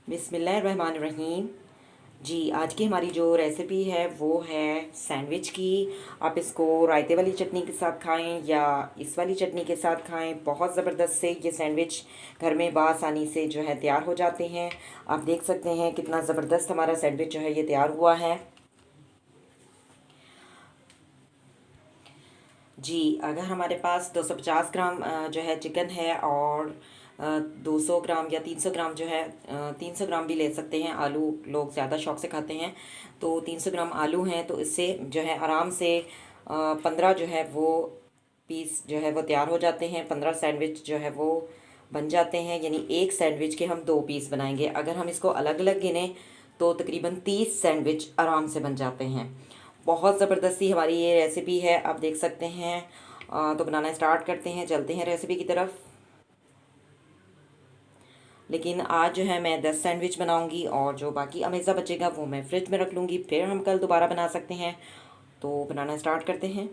बिस्मिल्लाहिर्रहमानिर्रहीम। जी, आज की हमारी जो रेसिपी है वो है सैंडविच की। आप इसको रायते वाली चटनी के साथ खाएं या इस वाली चटनी के साथ खाएं, बहुत ज़बरदस्त से ये सैंडविच घर में बआसानी से जो है तैयार हो जाते हैं। आप देख सकते हैं कितना ज़बरदस्त हमारा सैंडविच जो है ये तैयार हुआ है। जी, अगर हमारे पास 250 ग्राम जो है चिकन है और 200 ग्राम या 300 ग्राम जो है 300 ग्राम भी ले सकते हैं। आलू लोग ज़्यादा शौक से खाते हैं, तो 300 ग्राम आलू हैं, तो इससे जो है आराम से 15 जो है वो पीस जो है वो तैयार हो जाते हैं। 15 सैंडविच जो है वो बन जाते हैं, यानी एक सैंडविच के हम 2 पीस बनाएंगे। अगर हम इसको अलग अलग गिने तो तकरीबन 30 सैंडविच आराम से बन जाते हैं। बहुत ज़बरदस्ती हमारी ये रेसिपी है, आप देख सकते हैं। तो बनाना स्टार्ट करते हैं, चलते हैं रेसिपी की तरफ। लेकिन आज जो है मैं 10 सैंडविच बनाऊंगी और जो बाकी अमेज़ा बचेगा वो मैं फ्रिज में रख लूँगी, फिर हम कल दोबारा बना सकते हैं। तो बनाना स्टार्ट करते हैं।